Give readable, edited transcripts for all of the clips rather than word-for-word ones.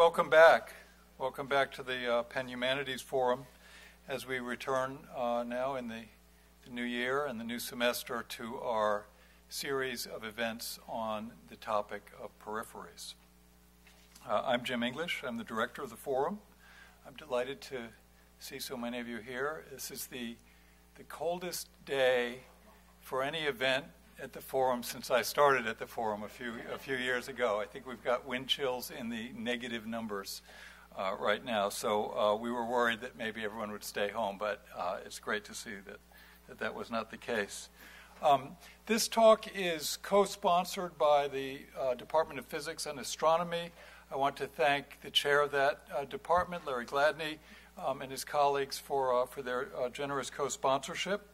welcome back. Welcome back to the Penn Humanities Forum as we return now in the new year and the new semester to our series of events on the topic of peripheries. I'm Jim English. I'm the director of the forum. I'm delighted to see so many of you here. This is the coldest day for any event at the forum since I started at the forum a few years ago. I think we've got wind chills in the negative numbers right now. So we were worried that maybe everyone would stay home, but it's great to see that was not the case. This talk is co-sponsored by the Department of Physics and Astronomy. I want to thank the chair of that department, Larry Gladney, and his colleagues for their generous co-sponsorship.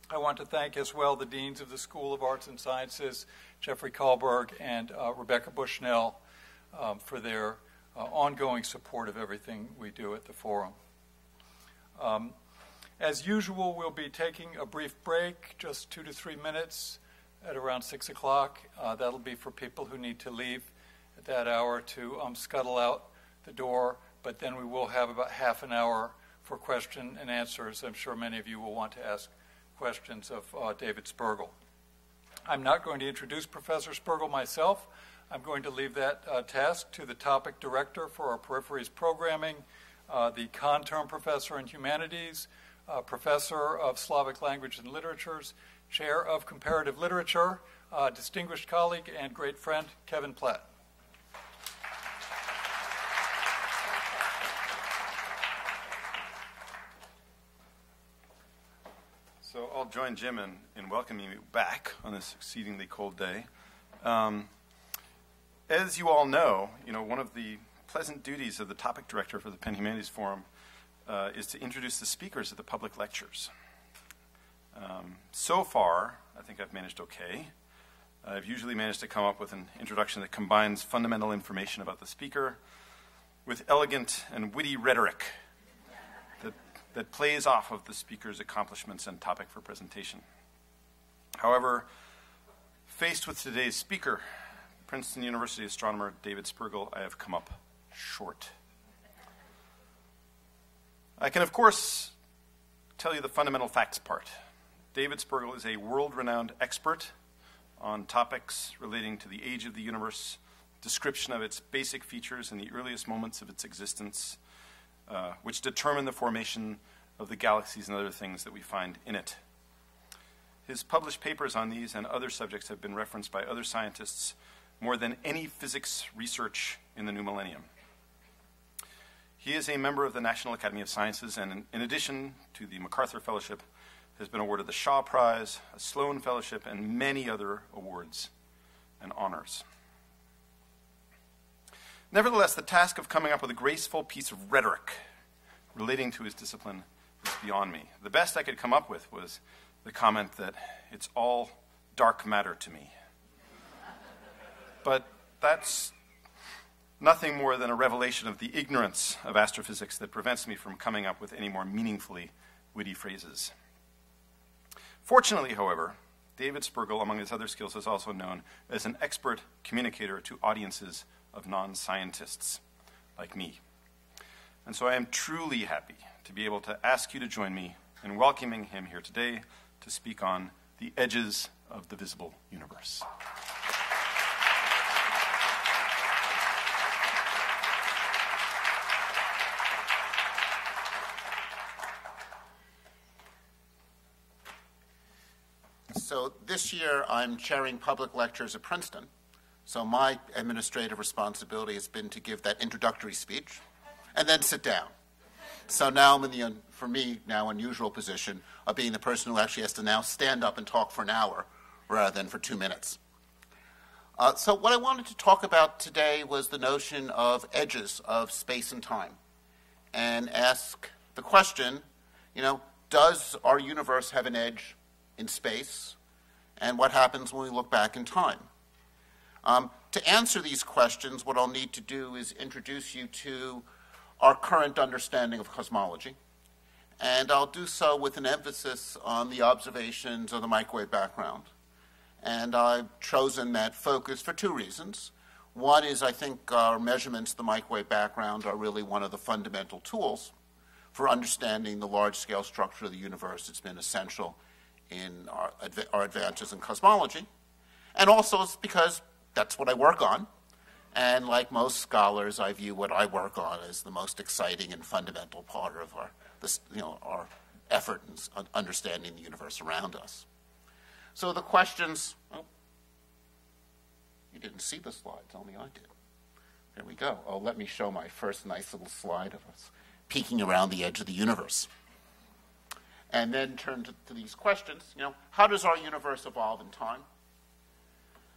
I want to thank as well the deans of the School of Arts and Sciences, Jeffrey Kahlberg and Rebecca Bushnell, for their ongoing support of everything we do at the forum. As usual, we'll be taking a brief break, just 2 to 3 minutes at around 6 o'clock. That'll be for people who need to leave at that hour to scuttle out the door, but then we will have about half an hour for question and answers. I'm sure many of you will want to ask questions of David Spergel. I'm not going to introduce Professor Spergel myself. I'm going to leave that task to the topic director for our Peripheries programming, the Con-Term Professor in Humanities, Professor of Slavic Language and Literatures, Chair of Comparative Literature, distinguished colleague and great friend, Kevin Platt. So I'll join Jim in welcoming you back on this exceedingly cold day. As you all know, one of the pleasant duties of the topic director for the Penn Humanities Forum is to introduce the speakers at the public lectures. So far, I think I've managed okay. I've usually managed to come up with an introduction that combines fundamental information about the speaker with elegant and witty rhetoric that plays off of the speaker's accomplishments and topic for presentation. However, faced with today's speaker, Princeton University astronomer David Spergel, I have come up short. I can, of course, tell you the fundamental facts part. David Spergel is a world-renowned expert on topics relating to the age of the universe, description of its basic features and the earliest moments of its existence, which determine the formation of the galaxies and other things that we find in it. His published papers on these and other subjects have been referenced by other scientists more than any physics research in the new millennium. He is a member of the National Academy of Sciences, and in addition to the MacArthur Fellowship, has been awarded the Shaw Prize, a Sloan Fellowship, and many other awards and honors. Nevertheless, the task of coming up with a graceful piece of rhetoric relating to his discipline is beyond me. The best I could come up with was the comment that it's all dark matter to me. But that's nothing more than a revelation of the ignorance of astrophysics that prevents me from coming up with any more meaningfully witty phrases. Fortunately, however, David Spergel, among his other skills, is also known as an expert communicator to audiences of non-scientists like me. And so I am truly happy to be able to ask you to join me in welcoming him here today to speak on the edges of the visible universe. So this year I'm chairing public lectures at Princeton. So my administrative responsibility has been to give that introductory speech and then sit down. So now I'm in the, for me, now unusual position of being the person who actually has to now stand up and talk for an hour rather than for 2 minutes. So what I wanted to talk about today was the notion of edges of space and time and ask the question, does our universe have an edge in space? And what happens when we look back in time? To answer these questions, what I'll need to do is introduce you to our current understanding of cosmology. And I'll do so with an emphasis on the observations of the microwave background. And I've chosen that focus for 2 reasons. One is, I think, our measurements of the microwave background are really one of the fundamental tools for understanding the large-scale structure of the universe. It's been essential in our advances in cosmology. And also it's because that's what I work on. And like most scholars, I view what I work on as the most exciting and fundamental part of our effort in understanding the universe around us. So the questions, you didn't see the slides, only I did. There we go. Oh, let me show my first nice little slide of us peeking around the edge of the universe. And then turn to these questions. How does our universe evolve in time?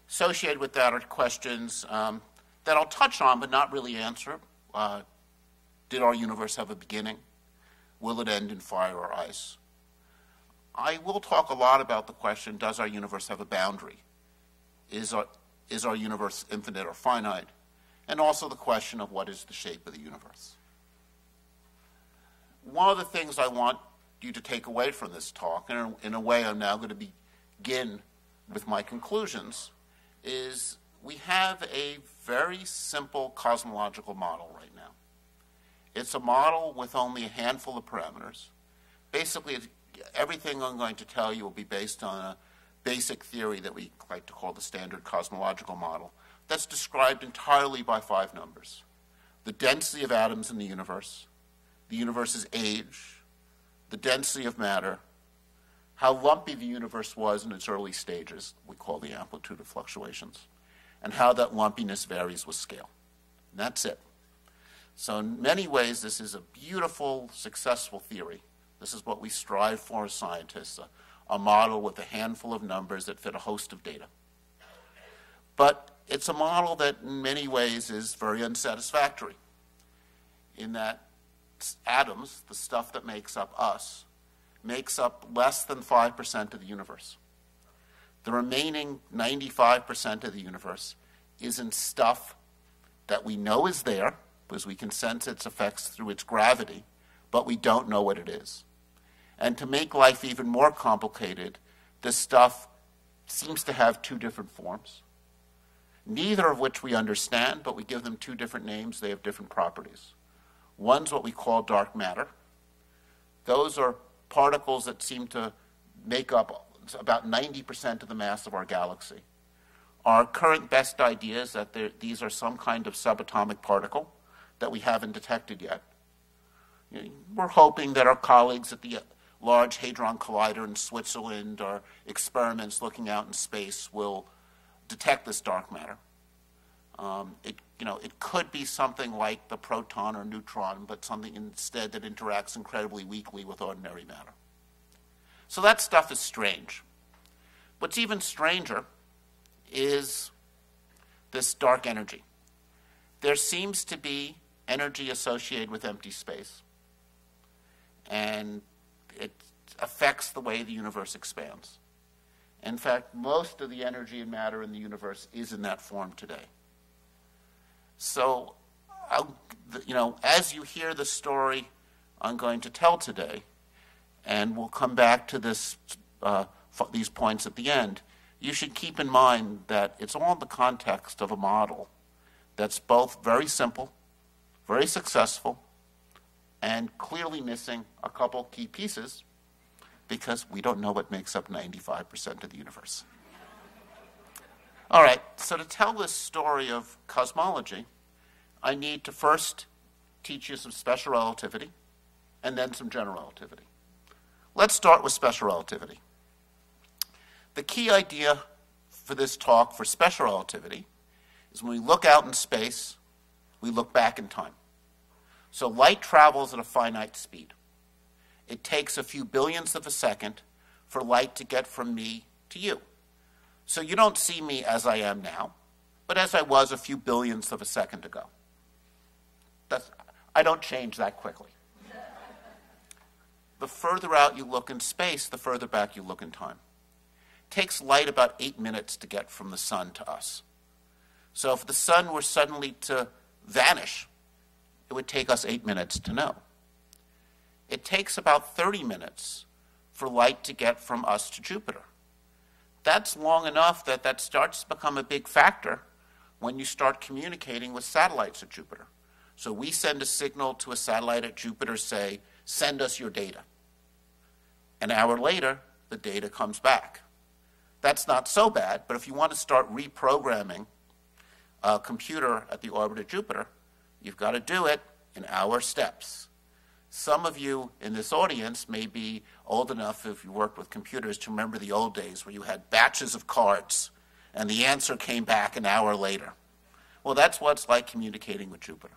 Associated with that are questions that I'll touch on but not really answer. Did our universe have a beginning? Will it end in fire or ice? I will talk a lot about the question, does our universe have a boundary? Is our universe infinite or finite? And also the question of what is the shape of the universe. One of the things I want you to take away from this talk, and in a way I'm now going to begin with my conclusions, is we have a very simple cosmological model right now. It's a model with only a handful of parameters. Basically, everything I'm going to tell you will be based on a basic theory that we like to call the standard cosmological model that's described entirely by 5 numbers. The density of atoms in the universe's age, the density of matter, how lumpy the universe was in its early stages, we call the amplitude of fluctuations, and how that lumpiness varies with scale. And that's it. So in many ways, this is a beautiful, successful theory. This is what we strive for as scientists, a model with a handful of numbers that fit a host of data. But it's a model that in many ways is very unsatisfactory in that atoms, the stuff that makes up us, makes up less than 5% of the universe. The remaining 95% of the universe is in stuff that we know is there, because we can sense its effects through its gravity, but we don't know what it is. And to make life even more complicated, this stuff seems to have 2 different forms, neither of which we understand, but we give them 2 different names. They have different properties. One's what we call dark matter. Those are particles that seem to make up about 90% of the mass of our galaxy. Our current best idea is that these are some kind of subatomic particle that we haven't detected yet. We're hoping that our colleagues at the Large Hadron Collider in Switzerland or experiments looking out in space will detect this dark matter. It could be something like the proton or neutron, but something instead that interacts incredibly weakly with ordinary matter. So that stuff is strange. What's even stranger is this dark energy. There seems to be energy associated with empty space, and it affects the way the universe expands. In fact, most of the energy and matter in the universe is in that form today. So, as you hear the story I'm going to tell today, and we'll come back to these points at the end, you should keep in mind that it's all in the context of a model that's both very simple, very successful, and clearly missing a couple key pieces because we don't know what makes up 95% of the universe. All right, so to tell this story of cosmology, I need to first teach you some special relativity and then some general relativity. Let's start with special relativity. The key idea for this talk for special relativity is when we look out in space, we look back in time. So light travels at a finite speed. It takes a few billionths of a second for light to get from me to you. So you don't see me as I am now, but as I was a few billionths of a second ago. I don't change that quickly. The further out you look in space, the further back you look in time. It takes light about 8 minutes to get from the sun to us. So if the sun were suddenly to vanish, it would take us 8 minutes to know. It takes about 30 minutes for light to get from us to Jupiter. That's long enough that starts to become a big factor when you start communicating with satellites at Jupiter. So we send a signal to a satellite at Jupiter, say, send us your data. An hour later, the data comes back. That's not so bad, but if you want to start reprogramming a computer at the orbit of Jupiter, you've got to do it in hour steps. Some of you in this audience may be old enough, if you worked with computers, to remember the old days where you had batches of cards and the answer came back an hour later. Well, that's what it's like communicating with Jupiter.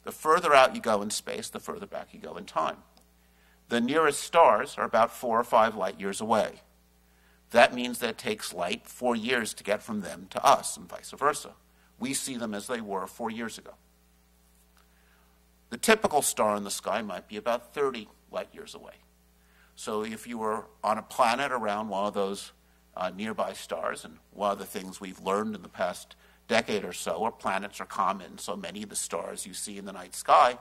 The further out you go in space, the further back you go in time. The nearest stars are about 4 or 5 light years away. That means that it takes light 4 years to get from them to us, and vice versa. We see them as they were 4 years ago. The typical star in the sky might be about 30 light years away. So if you were on a planet around one of those nearby stars, and one of the things we've learned in the past decade or so are planets are common, so many of the stars you see in the night sky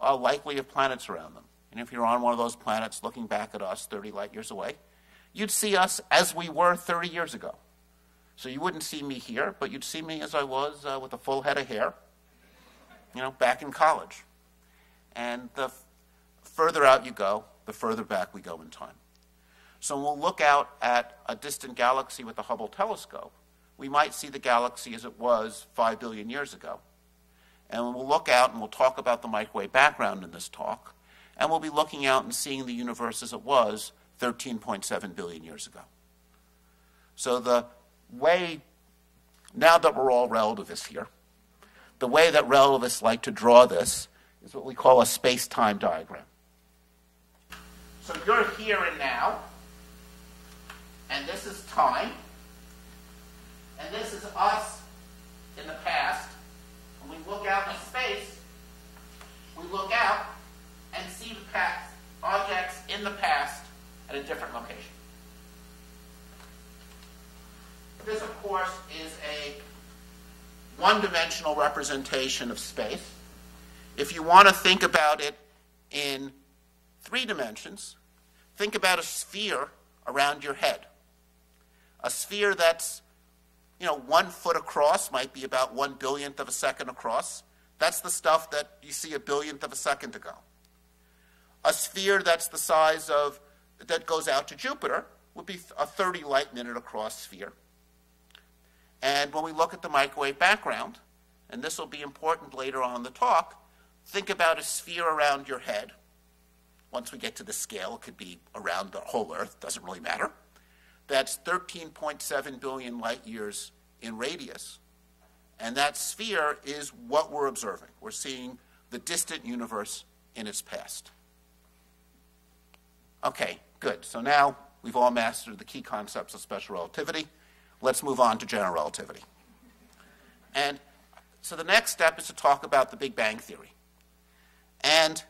are likely have planets around them. And if you're on one of those planets looking back at us 30 light years away, you'd see us as we were 30 years ago. So you wouldn't see me here, but you'd see me as I was with a full head of hair, back in college. And the further out you go, the further back we go in time. So when we'll look out at a distant galaxy with the Hubble telescope, we might see the galaxy as it was 5 billion years ago. And when we'll look out, and we'll talk about the microwave background in this talk, and we'll be looking out and seeing the universe as it was 13.7 billion years ago. So the way, now that we're all relativists here, the way that relativists like to draw this is what we call a space-time diagram. So you're here and now, and this is time, and this is us in the past. When we look out in space, we look out and see the past, objects in the past at a different location. This, of course, is a one-dimensional representation of space. If you want to think about it in 3 dimensions, think about a sphere around your head. A sphere that's 1 foot across, might be about 1/billionth of a second across. That's the stuff that you see a billionth of a second ago. A sphere that's the size of, that goes out to Jupiter, would be a 30 light minute across sphere. And when we look at the microwave background, and this will be important later on in the talk, think about a sphere around your head. Once we get to the scale, it could be around the whole Earth, doesn't really matter. That's 13.7 billion light years in radius. And that sphere is what we're observing. We're seeing the distant universe in its past. Okay, good. So now we've all mastered the key concepts of special relativity. Let's move on to general relativity. And so the next step is to talk about the Big Bang Theory. And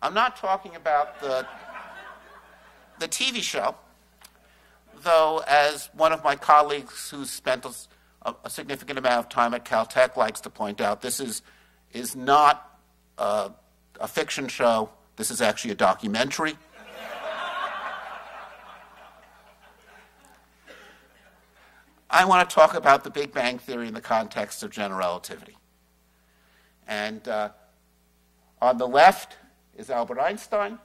I'm not talking about the TV show, though, as one of my colleagues who's spent a significant amount of time at Caltech likes to point out, this is not a fiction show. This is actually a documentary. I want to talk about the Big Bang Theory in the context of general relativity. And on the left is Albert Einstein.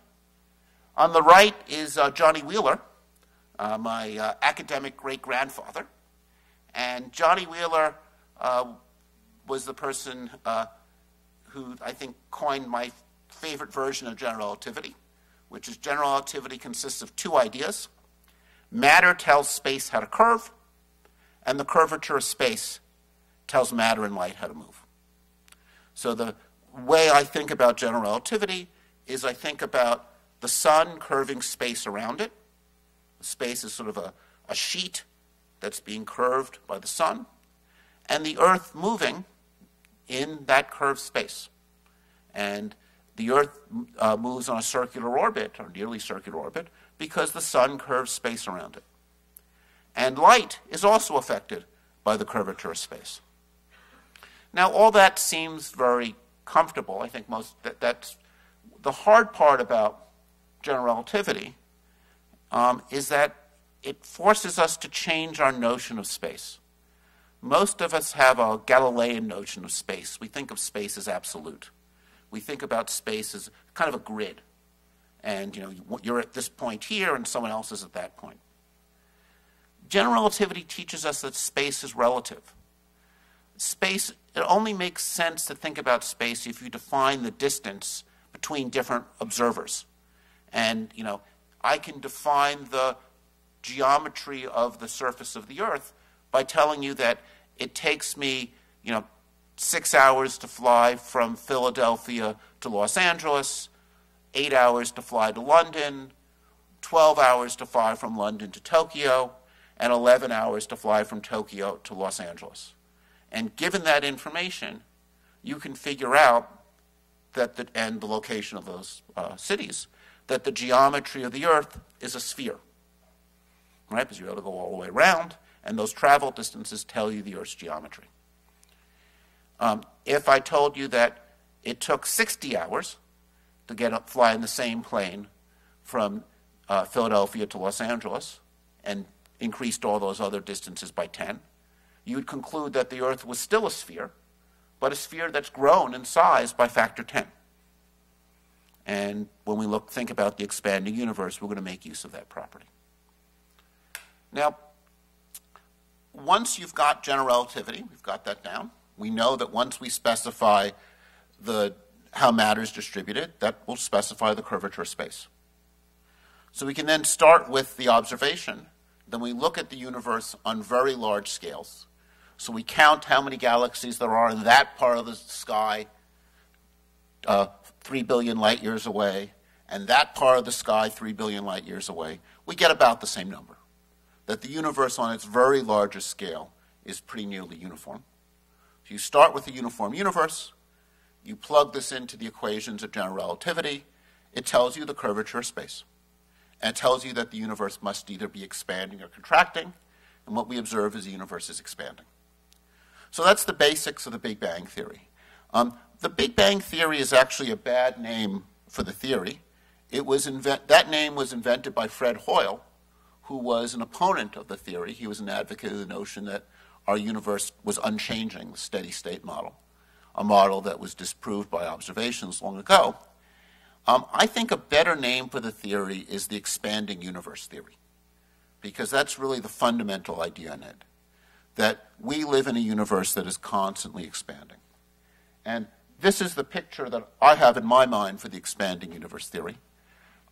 On the right is Johnny Wheeler, my academic great-grandfather. And Johnny Wheeler was the person who I think coined my favorite version of general relativity, which is general relativity consists of 2 ideas. Matter tells space how to curve, and the curvature of space tells matter and light how to move. So the way I think about general relativity is I think about the sun curving space around it. Space is sort of a sheet that's being curved by the sun, and the Earth moving in that curved space. And the Earth moves on a circular orbit, or nearly circular orbit, because the sun curves space around it. And light is also affected by the curvature of space. Now, all that seems very comfortable. I think that's the hard part about general relativity is that it forces us to change our notion of space. Most of us have a Galilean notion of space. We think of space as absolute. We think about space as kind of a grid. And you're at this point here and someone else is at that point. General relativity teaches us that space is relative. Space, it only makes sense to think about space if you define the distance between different observers. And, I can define the geometry of the surface of the Earth by telling you that it takes me, 6 hours to fly from Philadelphia to Los Angeles, 8 hours to fly to London, 12 hours to fly from London to Tokyo, and 11 hours to fly from Tokyo to Los Angeles. And given that information, you can figure out that and the location of those cities, that the geometry of the Earth is a sphere, right? Because you're able to go all the way around, and those travel distances tell you the Earth's geometry. If I told you that it took 60 hours to fly in the same plane from Philadelphia to Los Angeles, and increased all those other distances by 10, you would conclude that the Earth was still a sphere, but a sphere that's grown in size by factor 10. And when we think about the expanding universe, we're going to make use of that property. Now, once you've got general relativity, we've got that down, we know that once we specify how matter is distributed, that will specify the curvature of space. So we can then start with the observation. Then we look at the universe on very large scales. So we count how many galaxies there are in that part of the sky, 3 billion light years away, and that part of the sky 3 billion light years away. We get about the same number, that the universe on its very largest scale is pretty nearly uniform. So you start with a uniform universe, you plug this into the equations of general relativity, it tells you the curvature of space. And it tells you that the universe must either be expanding or contracting, and what we observe is the universe is expanding. So that's the basics of the Big Bang Theory. The Big Bang Theory is actually a bad name for the theory. That name was invented by Fred Hoyle, who was an opponent of the theory. He was an advocate of the notion that our universe was unchanging, the steady-state model, a model that was disproved by observations long ago. I think a better name for the theory is the expanding universe theory, because that's really the fundamental idea in it, that we live in a universe that is constantly expanding. And this is the picture that I have in my mind for the expanding universe theory.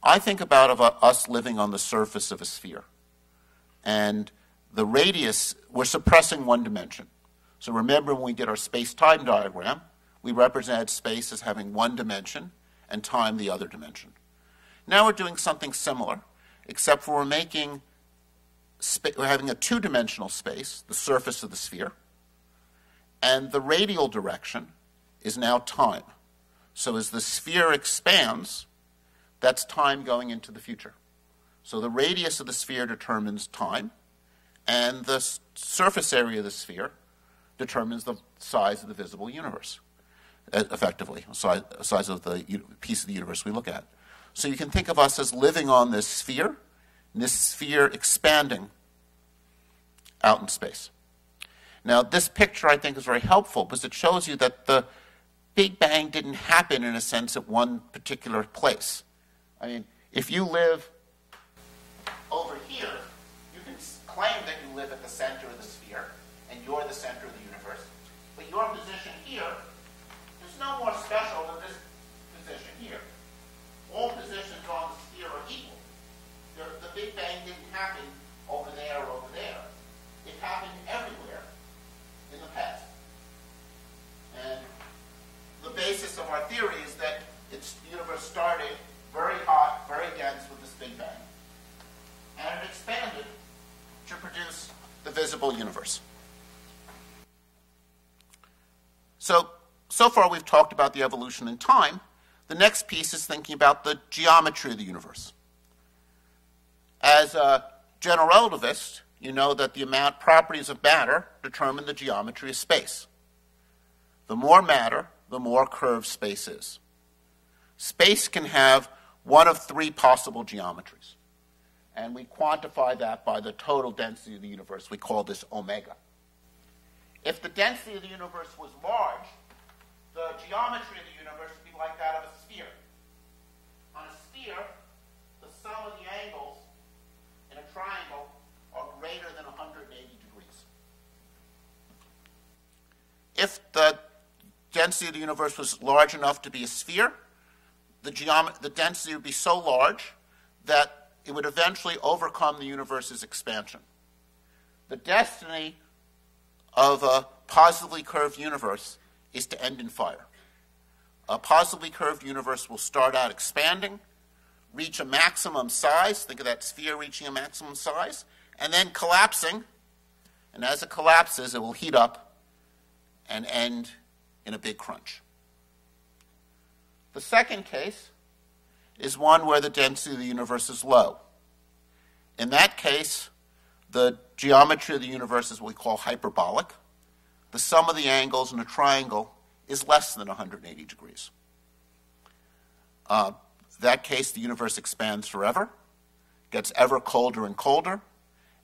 I think about us living on the surface of a sphere. And the radius, we're suppressing one dimension. So remember when we did our space-time diagram, we represented space as having one dimension and time the other dimension. Now we're doing something similar, except for we're having a two-dimensional space, the surface of the sphere, and the radial direction is now time. So as the sphere expands, that's time going into the future. So the radius of the sphere determines time, and the surface area of the sphere determines the size of the visible universe, effectively, size of the piece of the universe we look at. So you can think of us as living on this sphere, and this sphere expanding out in space. Now, this picture, I think, is very helpful because it shows you that the Big Bang didn't happen, in a sense, at one particular place. I mean, if you live over here, you can claim that you live at the center of the sphere, and you're the center of the universe. But your position here is no more special than this position here. All positions on the sphere are equal. The Big Bang didn't happen over there or over there. It happened everywhere in the past. And the basis of our theory is that the universe started very hot, very dense with this Big Bang, and it expanded to produce the visible universe. So far we've talked about the evolution in time. The next piece is thinking about the geometry of the universe. As a general relativist, you know that the properties of matter determine the geometry of space. The more matter, the more curved space is. Space can have one of three possible geometries. And we quantify that by the total density of the universe. We call this omega. If the density of the universe was large, the geometry of the universe would be like that of a sphere. On a sphere, the sum of the angles in a triangle are greater than 180 degrees. If the density of the universe was large enough to be a sphere, the density would be so large that it would eventually overcome the universe's expansion. The destiny of a positively curved universe is to end in fire. A positively curved universe will start out expanding, reach a maximum size, think of that sphere reaching a maximum size, and then collapsing. And as it collapses, it will heat up and end in a big crunch. The second case is one where the density of the universe is low. In that case, the geometry of the universe is what we call hyperbolic. The sum of the angles in a triangle is less than 180 degrees. In that case, the universe expands forever, gets ever colder and colder,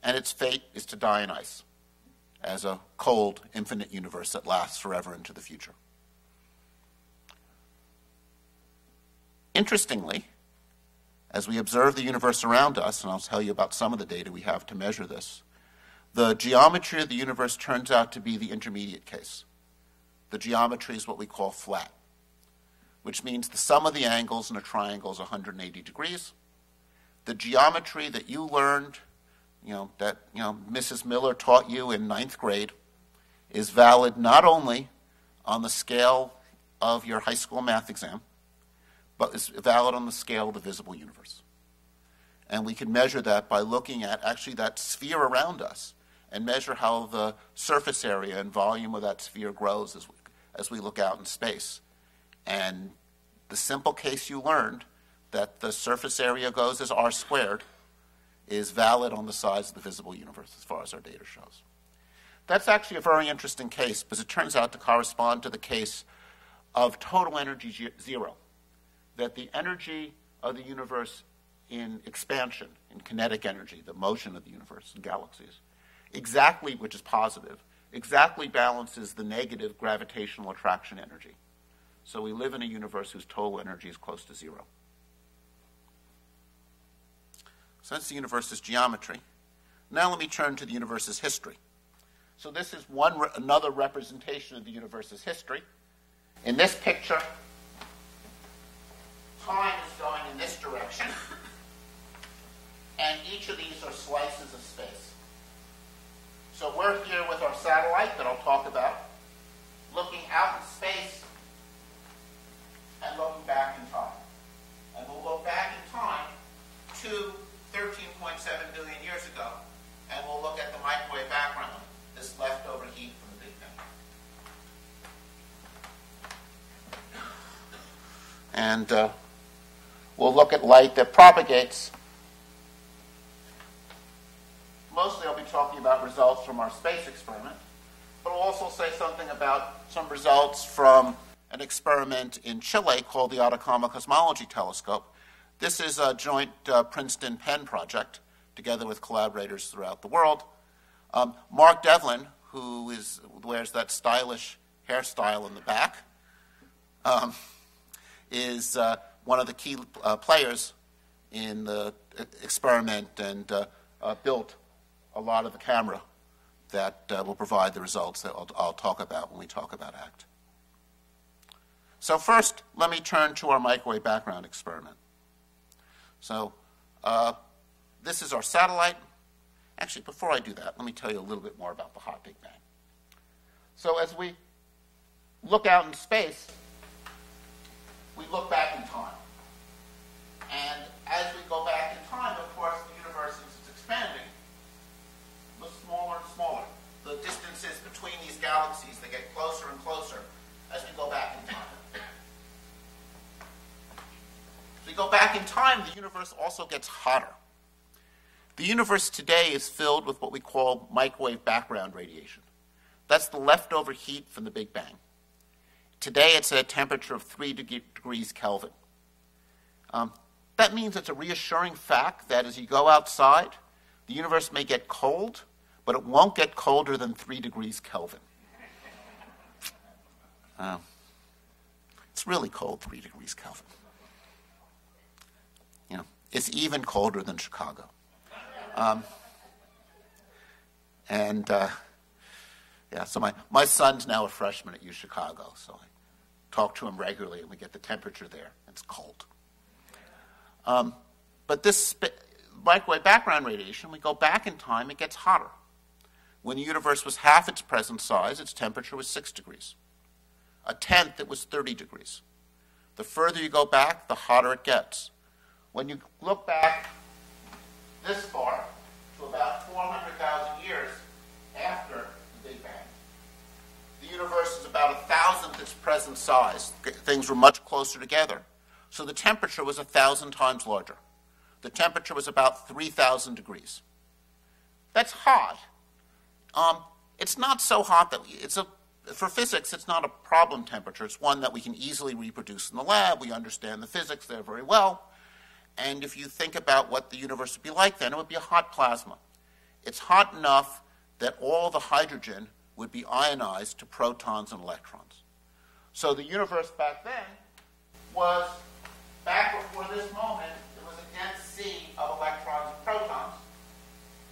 and its fate is to die in ice as a cold, infinite universe that lasts forever into the future. Interestingly, as we observe the universe around us, and I'll tell you about some of the data we have to measure this, the geometry of the universe turns out to be the intermediate case. The geometry is what we call flat, which means the sum of the angles in a triangle is 180 degrees. The geometry that you learned, that Mrs. Miller taught you in 9th grade, is valid not only on the scale of your high school math exam, but is valid on the scale of the visible universe. And we can measure that by looking at actually that sphere around us and measure how the surface area and volume of that sphere grows as we look out in space. And the simple case you learned, that the surface area goes as r squared, is valid on the size of the visible universe as far as our data shows. That's actually a very interesting case because it turns out to correspond to the case of total energy zero, that the energy of the universe in expansion, in kinetic energy, the motion of the universe in galaxies, exactly, which is positive, exactly balances the negative gravitational attraction energy. So we live in a universe whose total energy is close to zero. So that's the universe's geometry. Now let me turn to the universe's history. So this is another representation of the universe's history. In this picture, time is going in this direction, and each of these are slices of space. So we're here with our satellite that I'll talk about, looking out in space and looking back in time. And we'll look back in time to 13.7 billion years ago, and we'll look at the microwave background, this leftover heat from the Big Bang. And we'll look at light that propagates. Mostly I'll be talking about results from our space experiment, but I'll also say something about some results from an experiment in Chile called the Atacama Cosmology Telescope. This is a joint Princeton-Penn project, together with collaborators throughout the world. Mark Devlin, who wears that stylish hairstyle in the back, is one of the key players in the experiment and built a lot of the camera that will provide the results that I'll talk about when we talk about ACT. So first, let me turn to our microwave background experiment. So this is our satellite. Actually, before I do that, let me tell you a little bit more about the hot Big Bang. So as we look out in space, we look back in time. And as we go back in time, of course, the universe is expanding, but smaller and smaller. The distances between these galaxies, they get closer and closer as we go back in time. As we go back in time, the universe also gets hotter. The universe today is filled with what we call microwave background radiation. That's the leftover heat from the Big Bang. Today it's at a temperature of 3 degrees Kelvin. That means it's a reassuring fact that as you go outside, the universe may get cold, but it won't get colder than 3 degrees Kelvin. It's really cold, 3 degrees Kelvin. It's even colder than Chicago. So my son's now a freshman at UChicago, so I talk to him regularly, and we get the temperature there. It's cold. But this microwave background radiation, we go back in time, it gets hotter. When the universe was half its present size, its temperature was 6 degrees. A tenth, it was 30 degrees. The further you go back, the hotter it gets. When you look back this far, to about 400,000 years after the Big Bang, the universe is about 1,000th its present size. Things were much closer together. So the temperature was 1,000 times larger. The temperature was about 3,000 degrees. That's hot. It's not so hot that for physics, it's not a problem temperature. It's one that we can easily reproduce in the lab. We understand the physics there very well. And if you think about what the universe would be like then, it would be a hot plasma. It's hot enough that all the hydrogen would be ionized to protons and electrons. So the universe back then was, back before this moment, it was a dense sea of electrons and protons.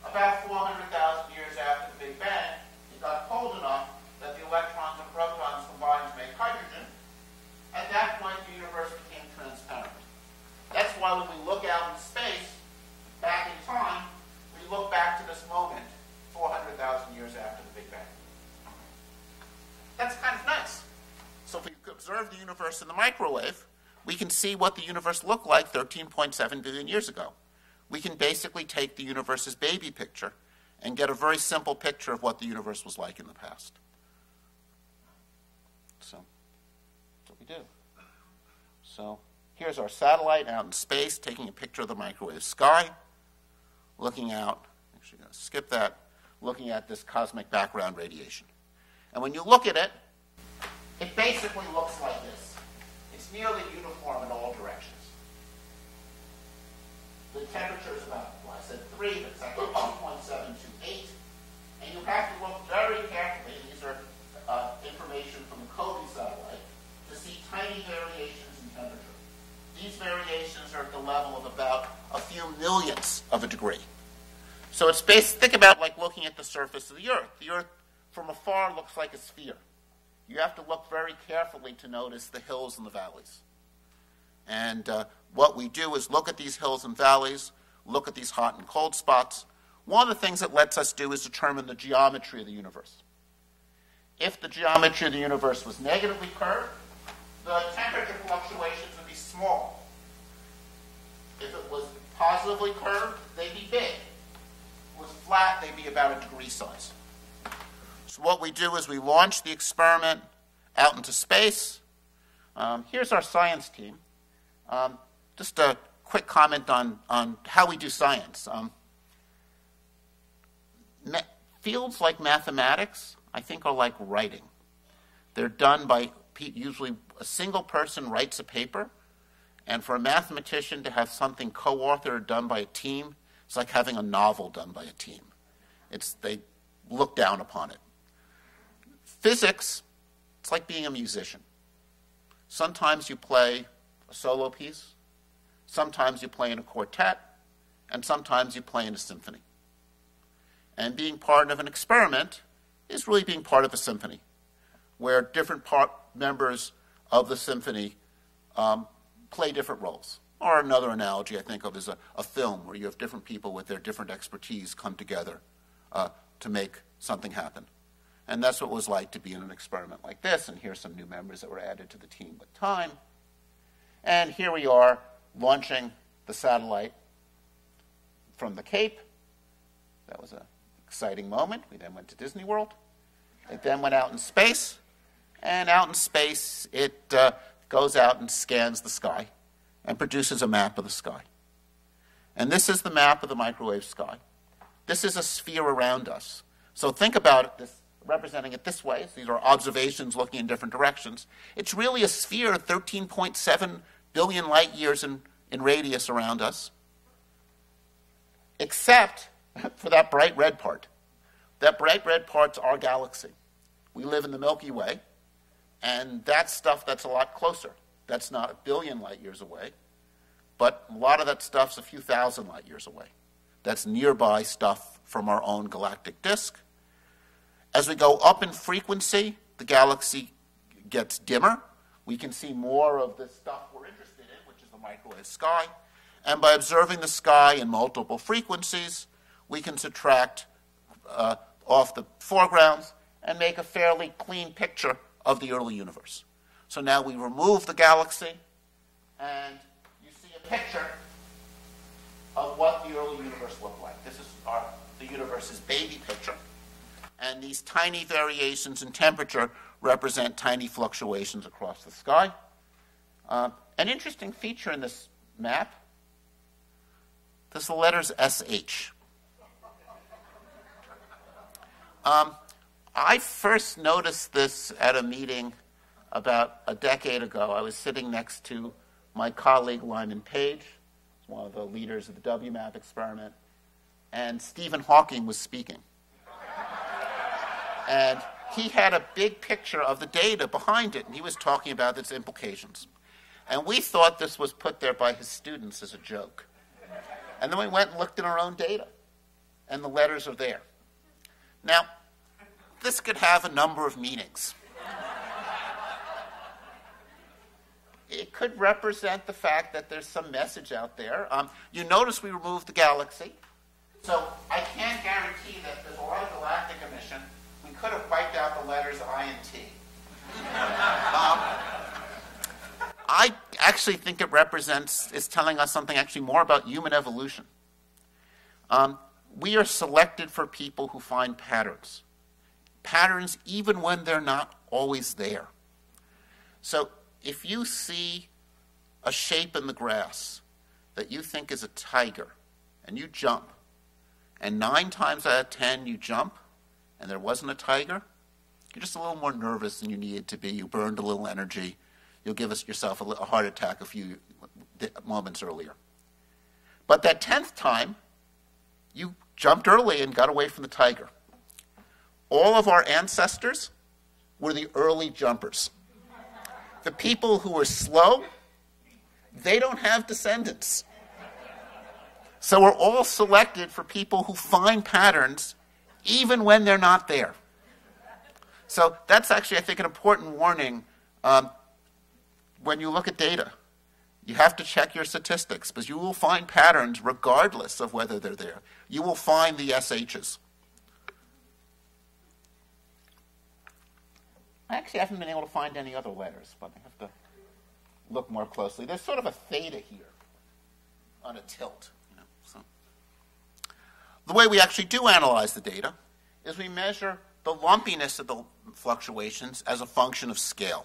About 400,000 years after the Big Bang, it got cold enough that the electrons and protons combined to make hydrogen. At that point, the universe became transparent. That's why when we look out in space, back in time, we look back to this moment 400,000 years after the Big Bang. That's kind of nice. So if we observe the universe in the microwave, we can see what the universe looked like 13.7 billion years ago. We can basically take the universe's baby picture and get a very simple picture of what the universe was like in the past. So that's what we do. So here's our satellite out in space taking a picture of the microwave sky, looking out, actually going to skip that, looking at this cosmic background radiation. And when you look at it, it basically looks like this. It's nearly uniform in all directions. The temperature is about, well, I said 3, but it's actually 2.728. And you have to look very carefully, these are information from the COBE satellite, to see tiny variations in temperature. These variations are at the level of about a few millionths of a degree. So it's think about like looking at the surface of the Earth. The Earth from afar looks like a sphere. You have to look very carefully to notice the hills and the valleys. And what we do is look at these hills and valleys, look at these hot and cold spots. One of the things it lets us do is determine the geometry of the universe. If the geometry of the universe was negatively curved, the temperature fluctuations would be small. If it was positively curved, they'd be big. If it was flat, they'd be about a degree size. So what we do is we launch the experiment out into space. Here's our science team. Just a quick comment on how we do science. Fields like mathematics, I think, are like writing. They're done by, usually a single person writes a paper, and for a mathematician to have something co-authored done by a team, it's like having a novel done by a team. They look down upon it. Physics, it's like being a musician. Sometimes you play a solo piece, sometimes you play in a quartet, and sometimes you play in a symphony. And being part of an experiment is really being part of a symphony, where different members of the symphony play different roles. Or another analogy I think of is a film, where you have different people with their different expertise come together to make something happen. And that's what it was like to be in an experiment like this. And here's some new members that were added to the team with time. And here we are launching the satellite from the Cape. That was an exciting moment. We then went to Disney World. It then went out in space. And out in space, it goes out and scans the sky and produces a map of the sky. And this is the map of the microwave sky. This is a sphere around us. So think about it, representing it this way. These are observations looking in different directions. It's really a sphere 13.7 billion light years in radius around us, except for that bright red part. That bright red part's our galaxy. We live in the Milky Way. And that's stuff that's a lot closer. That's not a billion light years away, but a lot of that stuff's a few thousand light years away. That's nearby stuff from our own galactic disk. As we go up in frequency, the galaxy gets dimmer. We can see more of the stuff we're interested in, which is the microwave sky. And by observing the sky in multiple frequencies, we can subtract off the foregrounds and make a fairly clean picture of the early universe. So now we remove the galaxy, and you see a picture of what the early universe looked like. This is the universe's baby picture. And these tiny variations in temperature represent tiny fluctuations across the sky. An interesting feature in this map, there's the letters SH. I first noticed this at a meeting about a decade ago. I was sitting next to my colleague Lyman Page, one of the leaders of the WMAP experiment, and Stephen Hawking was speaking. And he had a big picture of the data behind it, and he was talking about its implications. And we thought this was put there by his students as a joke. And then we went and looked at our own data, and the letters are there. Now, this could have a number of meanings. It could represent the fact that there's some message out there. You notice we removed the galaxy. So I can't guarantee that there's a lot of galactic emission. We could have wiped out the letters I and T. I actually think it's telling us something actually more about human evolution. We are selected for people who find patterns. Patterns even when they're not always there. So if you see a shape in the grass that you think is a tiger, and you jump, and 9 times out of 10 you jump, and there wasn't a tiger, you're just a little more nervous than you needed to be. You burned a little energy. You'll give yourself a heart attack a few moments earlier. But that 10th time, you jumped early and got away from the tiger. All of our ancestors were the early jumpers. The people who were slow, they don't have descendants. So we're all selected for people who find patterns even when they're not there. So that's actually, I think, an important warning when you look at data. You have to check your statistics, because you will find patterns regardless of whether they're there. You will find the SHs. I actually haven't been able to find any other letters, but I have to look more closely. There's sort of a theta here on a tilt. So. The way we actually do analyze the data is we measure the lumpiness of the fluctuations as a function of scale.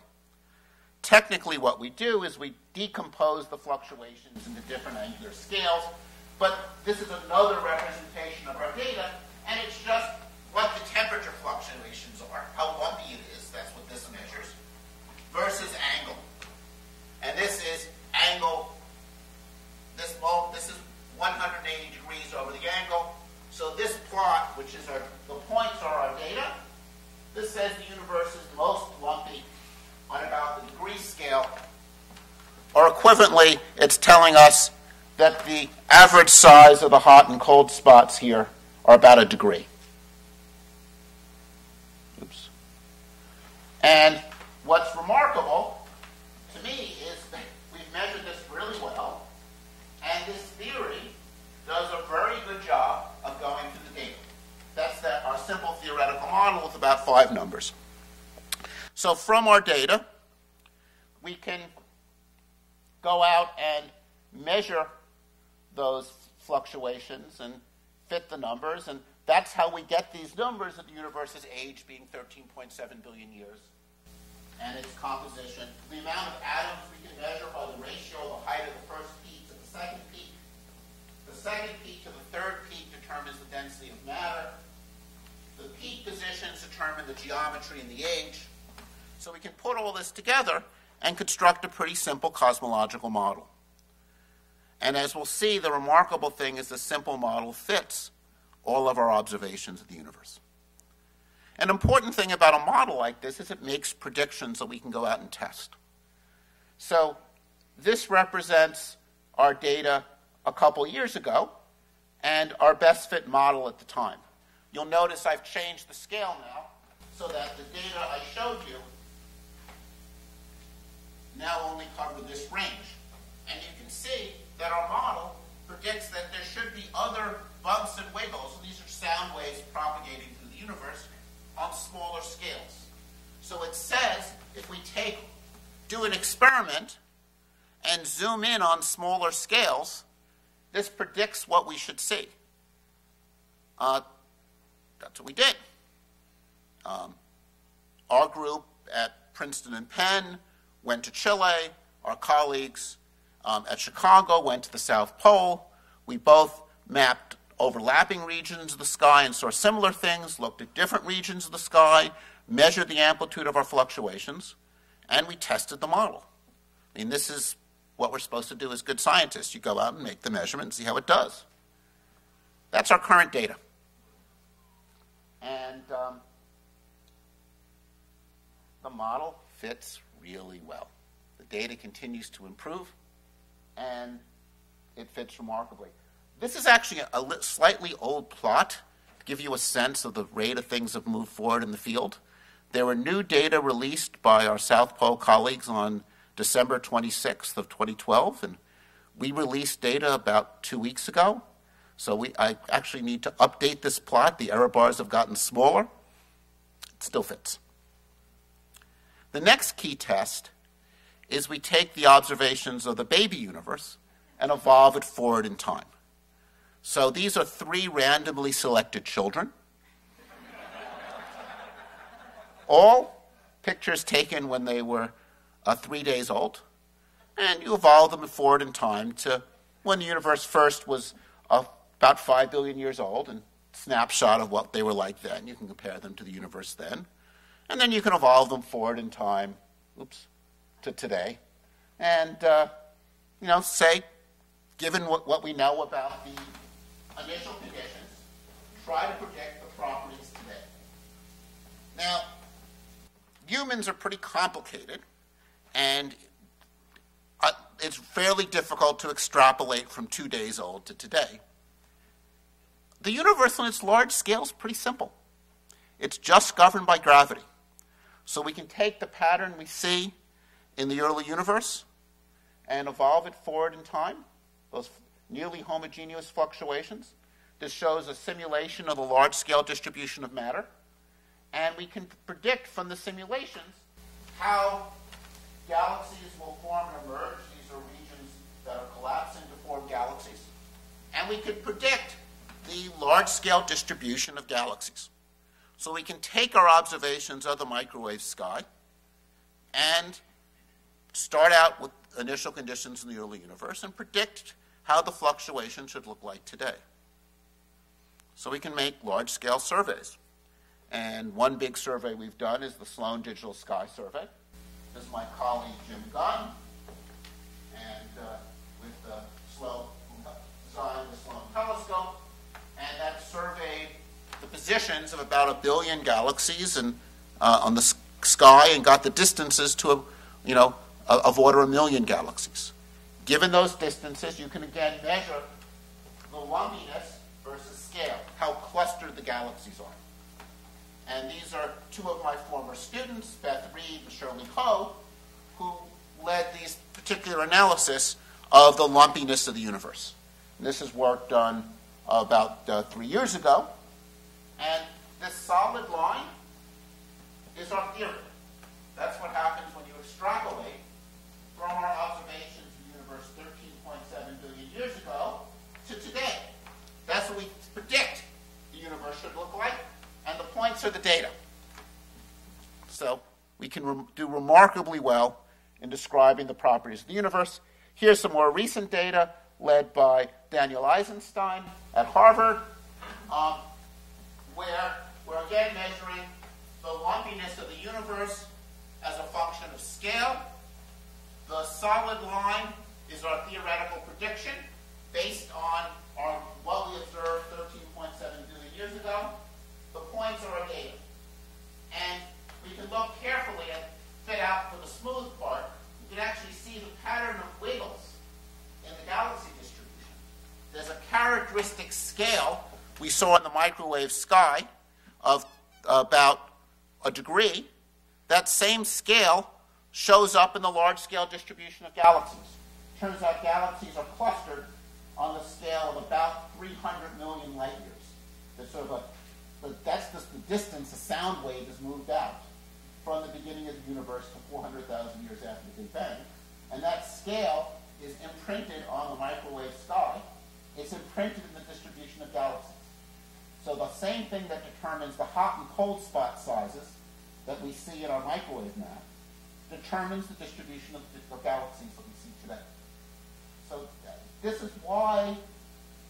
Technically, what we do is we decompose the fluctuations into different angular scales, but this is another representation of our data, and it's just what the temperature fluctuations are, how lumpy it is, that's what this measures, versus angle. And this is angle, this is 180 degrees over the angle. So this plot, which is the points are our data, this says the universe is most lumpy on about the degree scale. Or equivalently, it's telling us that the average size of the hot and cold spots here are about a degree. Oops. And what's remarkable to me is that we've measured this really well, and this theory does a very good job of going through the data. That's our simple theoretical model with about 5 numbers. So from our data, we can go out and measure those fluctuations and fit the numbers, and that's how we get these numbers of the universe's age being 13.7 billion years, and its composition. The amount of atoms we can measure by the ratio of the height of the first peak to the second peak. The second peak to the third peak determines the density of matter. The peak positions determine the geometry and the age. So we can put all this together and construct a pretty simple cosmological model. And as we'll see, the remarkable thing is the simple model fits all of our observations of the universe. An important thing about a model like this is it makes predictions that we can go out and test. So this represents our data a couple years ago and our best fit model at the time. You'll notice I've changed the scale now so that the data I showed you now only cover this range. And you can see that our model predicts that there should be other bumps and wiggles, and these are sound waves propagating through the universe, on smaller scales. So it says if we do an experiment and zoom in on smaller scales, this predicts what we should see. That's what we did. Our group at Princeton and Penn went to Chile. Our colleagues at Chicago went to the South Pole. We both mapped overlapping regions of the sky and saw similar things, looked at different regions of the sky, measured the amplitude of our fluctuations, and we tested the model. I mean, this is what we're supposed to do as good scientists. You go out and make the measurement and see how it does. That's our current data. And the model fits really well. The data continues to improve, and it fits remarkably. This is actually a slightly old plot to give you a sense of the rate of things have moved forward in the field. There were new data released by our South Pole colleagues on December 26th of 2012, and we released data about 2 weeks ago. So I actually need to update this plot. The error bars have gotten smaller. It still fits. The next key test is we take the observations of the baby universe and evolve it forward in time. So these are 3 randomly selected children. All pictures taken when they were 3 days old. And you evolve them forward in time to when the universe first was about 5 billion years old, and snapshot of what they were like then. You can compare them to the universe then. And then you can evolve them forward in time, to today. And, say, given what we know about the initial conditions, try to predict the properties today. Now, humans are pretty complicated, and it's fairly difficult to extrapolate from 2 days old to today. The universe on its large scale is pretty simple. It's just governed by gravity. So we can take the pattern we see in the early universe and evolve it forward in time, those nearly homogeneous fluctuations. This shows a simulation of the large-scale distribution of matter. And we can predict from the simulations how galaxies will form and emerge. These are regions that are collapsing to form galaxies. And we can predict the large-scale distribution of galaxies. So we can take our observations of the microwave sky and start out with initial conditions in the early universe and predict how the fluctuation should look like today. So we can make large-scale surveys. And one big survey we've done is the Sloan Digital Sky Survey. This is my colleague Jim Gunn, and with the Sloan, who designed the Sloan telescope, and that surveyed the positions of about 1 billion galaxies and on the sky, and got the distances to of order 1 million galaxies. Given those distances, you can again measure the lumpiness versus scale, how clustered the galaxies are. And these are 2 of my former students, Beth Reed and Shirley Ho, who led these particular analysis of the lumpiness of the universe. And this is work done about 3 years ago. And this solid line is our theory. That's what happens when you extrapolate from our observations of the universe 13.7 billion years ago to today. That's what we predict the universe should look like, and the points are the data. So we can do remarkably well in describing the properties of the universe. Here's some more recent data led by Daniel Eisenstein at Harvard, where we're again measuring the lumpiness of the universe as a function of scale. The solid line is our theoretical prediction based on what we observed 13.7 billion years ago. The points are our data. And we can look carefully and fit out for the smooth part. You can actually see the pattern of wiggles in the galaxy distribution. There's a characteristic scale we saw in the microwave sky of about a degree. That same scale shows up in the large-scale distribution of galaxies. Turns out galaxies are clustered on the scale of about 300 million light years. That's sort of that's just the distance a sound wave has moved out from the beginning of the universe to 400,000 years after the Big Bang. And that scale is imprinted on the microwave sky. It's imprinted in the distribution of galaxies. So the same thing that determines the hot and cold spot sizes that we see in our microwave map determines the distribution of the galaxies that we see today. So this is why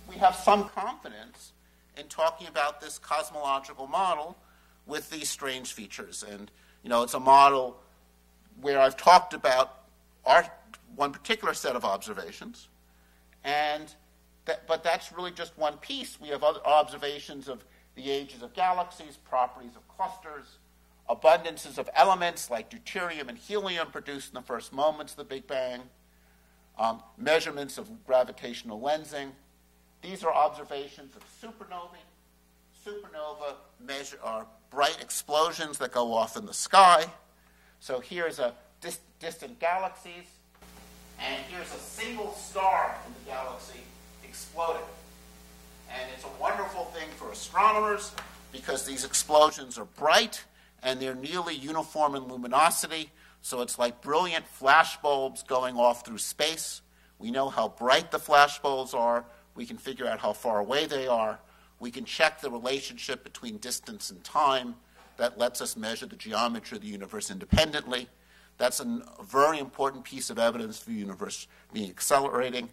we have some confidence in talking about this cosmological model with these strange features. And, it's a model where I've talked about one particular set of observations, but that's really just one piece. We have other observations of the ages of galaxies, properties of clusters, abundances of elements like deuterium and helium produced in the first moments of the Big Bang, measurements of gravitational lensing. These are observations of supernovae. Supernovae are bright explosions that go off in the sky. So here's a distant galaxies, and here's a single star in the galaxy exploding. And it's a wonderful thing for astronomers because these explosions are bright and they're nearly uniform in luminosity. So it's like brilliant flashbulbs going off through space. We know how bright the flashbulbs are. We can figure out how far away they are. We can check the relationship between distance and time. That lets us measure the geometry of the universe independently. That's a very important piece of evidence for the universe being accelerating.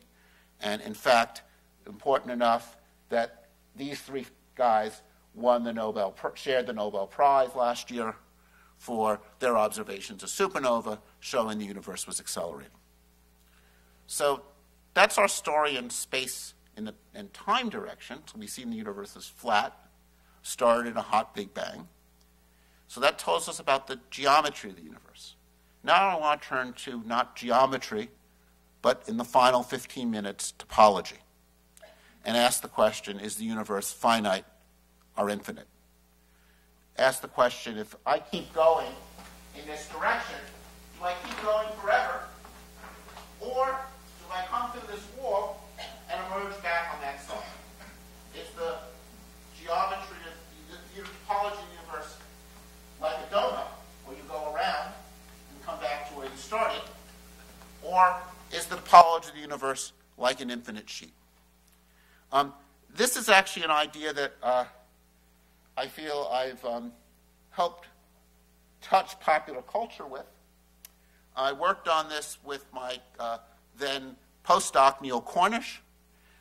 And in fact, important enough that these three guys shared the Nobel Prize last year for their observations of supernova showing the universe was accelerating. So that's our story in space and time direction. So we see the universe is flat, started in a hot Big Bang. So that tells us about the geometry of the universe. Now I want to turn to not geometry, but in the final 15 minutes, topology, and ask the question, is the universe finite or infinite? Ask the question, if I keep going in this direction, do I keep going forever? Or do I come through this wall and emerge back on that side? Is the geometry of the topology of the universe like a donut, where you go around and come back to where you started? Or is the topology of the universe like an infinite sheet? This is actually an idea that I feel I've helped touch popular culture with. I worked on this with my then postdoc, Neil Cornish.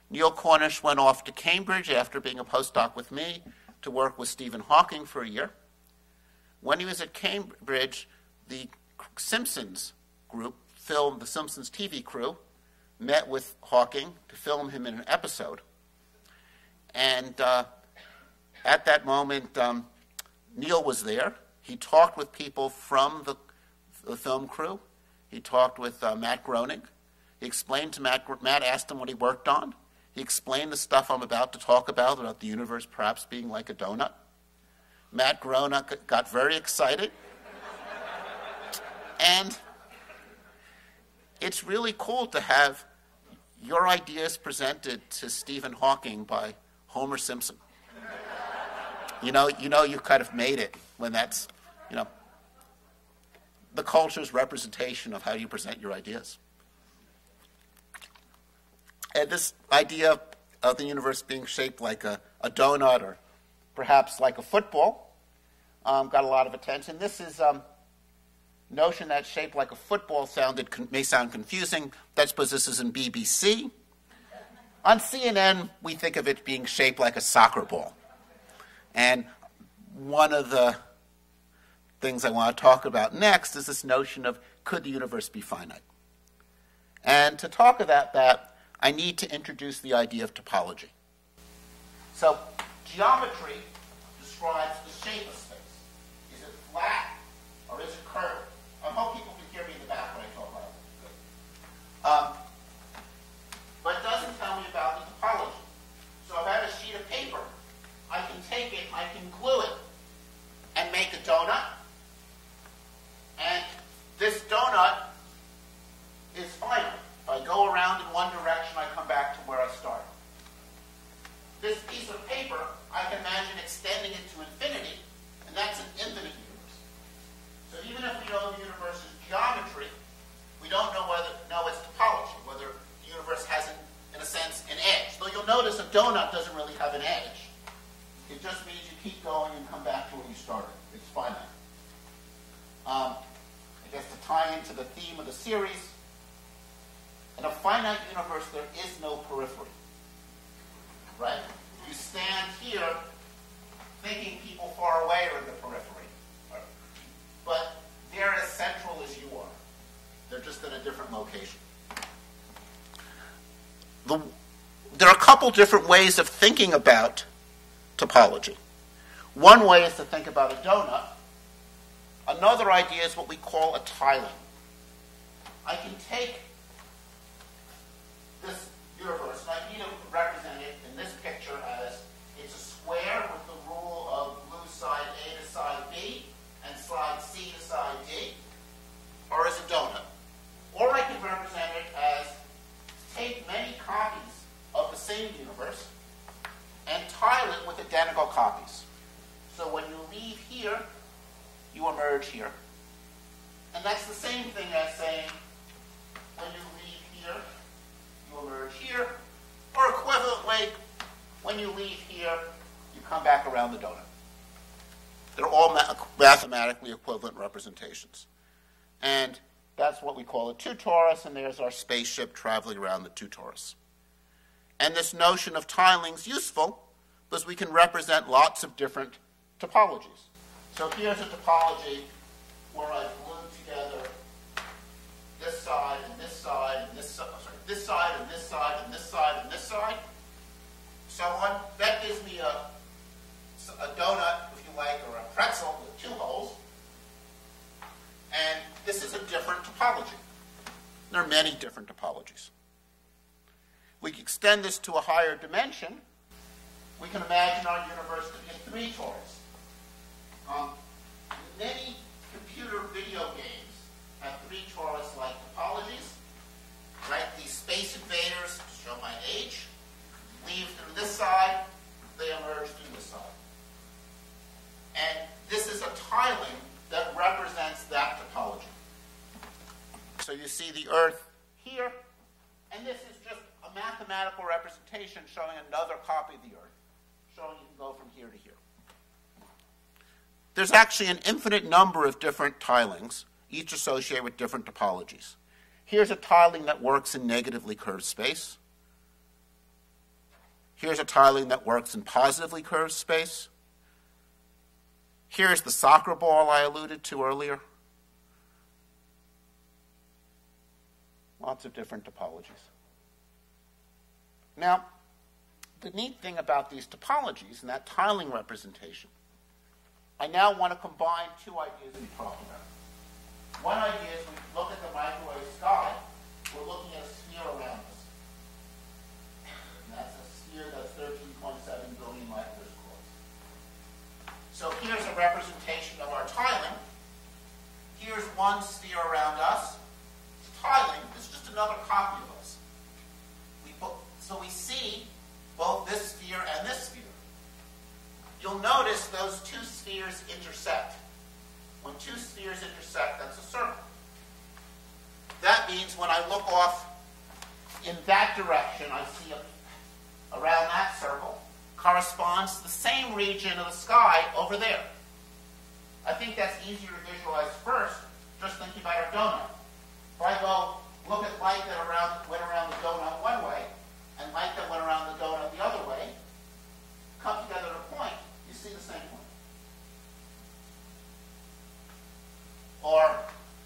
Neil Cornish went off to Cambridge after being a postdoc with me to work with Stephen Hawking for a year. When he was at Cambridge, the Simpsons group filmed, the Simpsons TV crew met with Hawking to film him in an episode. And at that moment, Neil was there. He talked with people from the film crew. He talked with Matt Groening. He explained to Matt asked him what he worked on. He explained the stuff I'm about to talk about the universe perhaps being like a donut. Matt Groening got very excited. And it's really cool to have your ideas presented to Stephen Hawking by Homer Simpson. You kind of made it when that's, the culture's representation of how you present your ideas. And this idea of the universe being shaped like a donut or perhaps like a football got a lot of attention. This is notion that shaped like a football may sound confusing. That's because this is in BBC. On CNN, we think of it being shaped like a soccer ball. And one of the things I want to talk about next is this notion of, could the universe be finite? And to talk about that, I need to introduce the idea of topology. So geometry describes the shape of space. Is it flat or is it curved? I hope people can hear me in the back when I talk about it. But it doesn't tell me about the topology. So if I have a sheet of paper, I can take it, I can glue it, and make a donut. And this donut is finite. If I go around in one direction, I come back to where I started. This piece of paper, I can imagine extending it to infinity, and that's an infinite universe. So even if we know the universe's geometry, we don't know its topology, whether the universe has, in a sense, an edge. Though you'll notice a donut doesn't really have an edge. It just means you keep going and come back to where you started. It's finite. I guess to tie into the theme of the series, in a finite universe, there is no periphery. Right? You stand here thinking people far away are in the periphery. But they're as central as you are. They're just in a different location. There are a couple different ways of thinking about topology. One way is to think about a donut. Another idea is what we call a tiling. I can take this universe, and I need to represent it in this picture as it's a square with the rule of blue side A to side B and slide C to side D, or as a donut. Or I can represent it as take many copies of the same universe and tile it with identical copies. So when you leave here, you emerge here. And that's the same thing as saying when you leave here, you emerge here. Or equivalent way, when you leave here, you come back around the donut. They're all mathematically equivalent representations. And that's what we call a 2 torus, and there's our spaceship traveling around the 2 torus. And this notion of tiling is useful because we can represent lots of different topologies. So here's a topology where I've glued together this side and this side and this side, this side and this side and this side and this side. So on. That gives me a donut, if you like, or a pretzel with 2 holes. And this is a different topology. There are many different topologies. We can extend this to a higher dimension. We can imagine our universe to be a 3 torus. Many computer video games have 3 torus-like topologies. Right? These space invaders, to show my age, leave through this side, they emerge through this side. And this is a tiling that represents that topology. So you see the Earth here, and this is just a mathematical representation showing another copy of the Earth, showing you can go from here to here. There's actually an infinite number of different tilings, each associated with different topologies. Here's a tiling that works in negatively curved space. Here's a tiling that works in positively curved space. Here's the soccer ball I alluded to earlier. Lots of different topologies. Now, the neat thing about these topologies and that tiling representation, I now want to combine 2 ideas we talked about. One idea is we look at the microwave sky, we're looking at a sphere around us. And that's a sphere that's 13.7 billion light years close. So here's a representation of our tiling. Here's one sphere around us. Tiling is just another copy of us. So we see both this sphere and this sphere. You'll notice those 2 spheres intersect. When 2 spheres intersect, that's a circle. That means when I look off in that direction, I see around that circle corresponds to the same region of the sky over there. I think that's easier to visualize first, just thinking about our donut. If I go look at light that went around the donut one way, and light that went around the donut the other way, come together at a point, you see the same point. Or,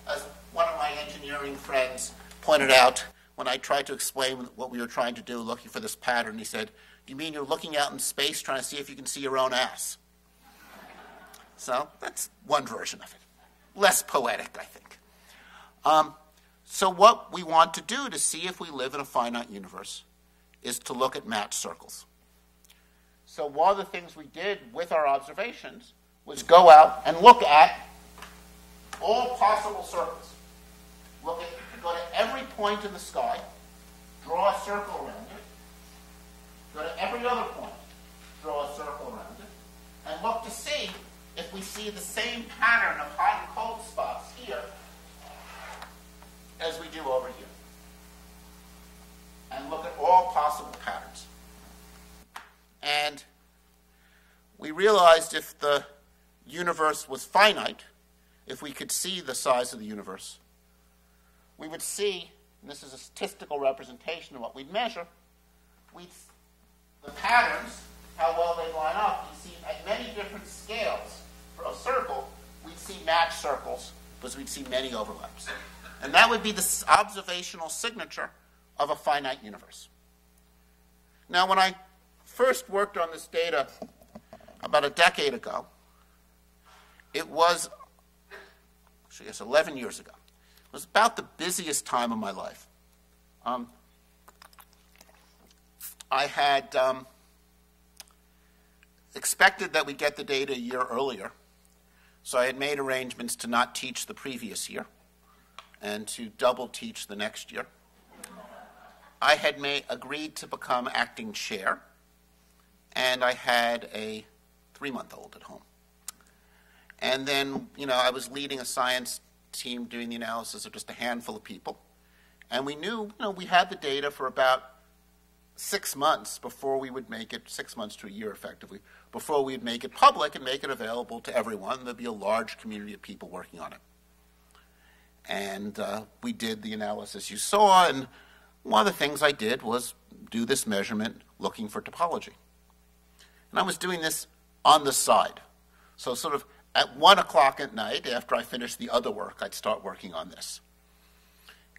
as one of my engineering friends pointed out, when I tried to explain what we were trying to do looking for this pattern, he said, "You mean you're looking out in space trying to see if you can see your own ass?" So that's one version of it. Less poetic, I think. So what we want to do to see if we live in a finite universe is to look at matched circles. So one of the things we did with our observations was go out and look at all possible circles. Go to every point in the sky, draw a circle around it, go to every other point, draw a circle around it, and look to see if we see the same pattern of hot and cold spots here as we do over here. And look at all possible patterns. And we realized if the universe was finite, if we could see the size of the universe, we would see, and this is a statistical representation of what we'd measure, the patterns, how well they line up, you see at many different scales for a circle, we'd see matched circles because we'd see many overlaps. And that would be the observational signature of a finite universe. Now, when I first worked on this data about a decade ago, it was, actually, it's 11 years ago. It was about the busiest time of my life. I had expected that we'd get the data a year earlier, so I had made arrangements to not teach the previous year and to double teach the next year. I had agreed to become acting chair, and I had a 3-month-old at home. And then, I was leading a science team doing the analysis of just a handful of people. And we knew, we had the data for about 6 months before we would make it, 6 months to a year effectively, before we'd make it public and make it available to everyone. There'd be a large community of people working on it. And we did the analysis you saw, and one of the things I did was do this measurement looking for topology. And I was doing this on the side. So sort of at 1 o'clock at night, after I finished the other work, I'd start working on this.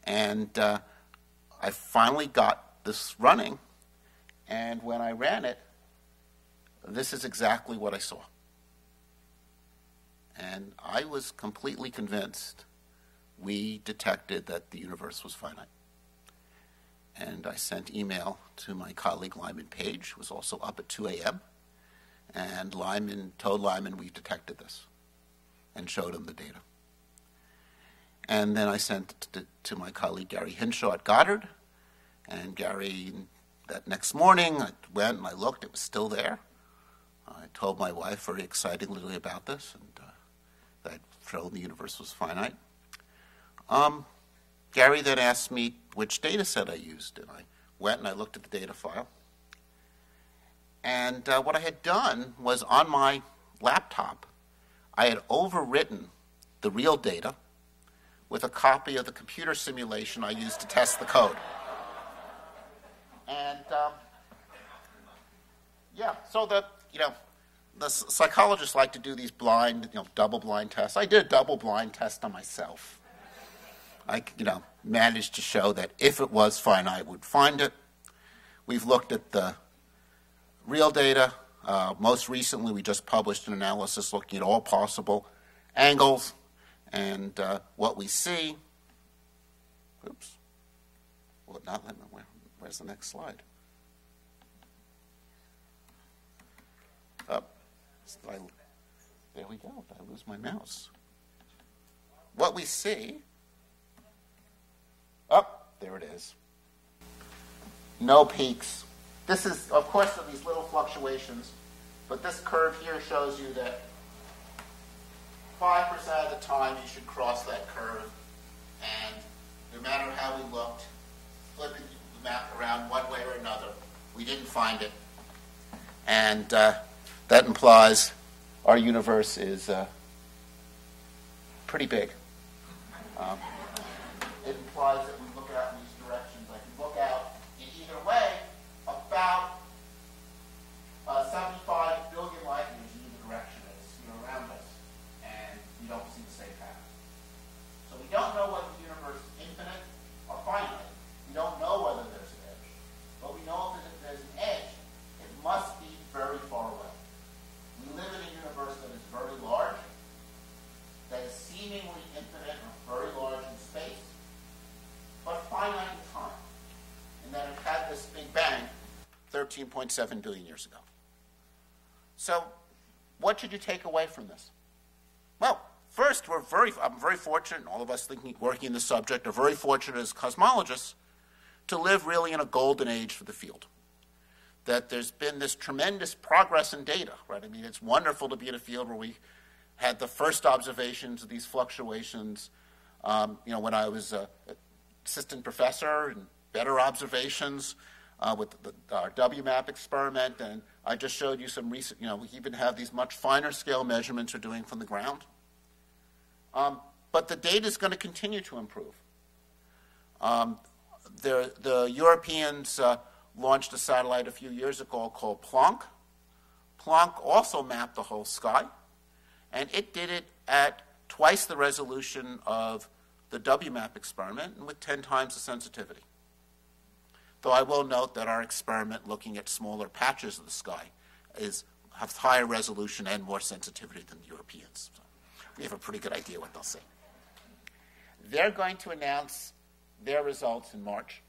And I finally got this running, and when I ran it, this is exactly what I saw. And I was completely convinced we detected that the universe was finite. And I sent email to my colleague Lyman Page, who was also up at 2 a.m., and told Lyman we detected this and showed him the data. And then I sent it to my colleague Gary Hinshaw at Goddard, and Gary, that next morning, I went and I looked, it was still there. I told my wife very excitedly about this, and that I'd shown the universe was finite. Gary then asked me which data set I used, and I went and I looked at the data file. And what I had done was on my laptop, I had overwritten the real data with a copy of the computer simulation I used to test the code. And so the psychologists like to do these blind, double-blind tests. I did a double-blind test on myself. I, managed to show that if it was finite, we'd find it. We've looked at the real data. Most recently, we just published an analysis looking at all possible angles, and what we see. Oops. Well, where's the next slide? There we go. Did I lose my mouse? What we see. There it is. No peaks. This is, of course, these little fluctuations, but this curve here shows you that 5% of the time you should cross that curve, and no matter how we looked, flipping the map around one way or another, we didn't find it. And that implies our universe is pretty big. It implies that we look out in these directions. I can look out in either way about 75 billion light years in either direction as around us, and we don't see the same pattern. So we don't know whether the universe is infinite or finite. We don't know whether there's an edge. But we know that if there's an edge, it must be very far away. We live in a universe that is very large, 13.7 billion years ago. So what should you take away from this? Well, first, I'm very fortunate, and all of us working in the subject are very fortunate as cosmologists to live really in a golden age for the field. That there's been this tremendous progress in data, right? I mean, it's wonderful to be in a field where we had the first observations of these fluctuations, when I was assistant professor, and better observations with our WMAP experiment, and I just showed you some recent, we even have these much finer scale measurements we're doing from the ground. But the data is going to continue to improve. The Europeans launched a satellite a few years ago called Planck. Planck also mapped the whole sky, and it did it at twice the resolution of the WMAP experiment and with 10 times the sensitivity. Though I will note that our experiment looking at smaller patches of the sky has higher resolution and more sensitivity than the Europeans. So we have a pretty good idea what they'll say. They're going to announce their results in March,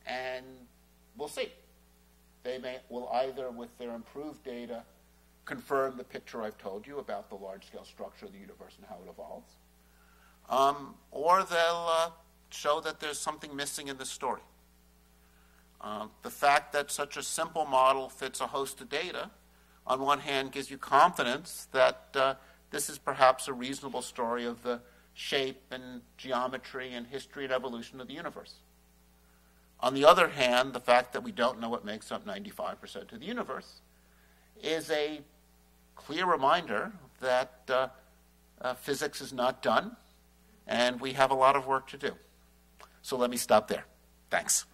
and we'll see. They will either, with their improved data, confirm the picture I've told you about the large-scale structure of the universe and how it evolves, or they'll show that there's something missing in the story. The fact that such a simple model fits a host of data, on one hand, gives you confidence that this is perhaps a reasonable story of the shape and geometry and history and evolution of the universe. On the other hand, the fact that we don't know what makes up 95% of the universe is a clear reminder that physics is not done, and we have a lot of work to do. So let me stop there. Thanks.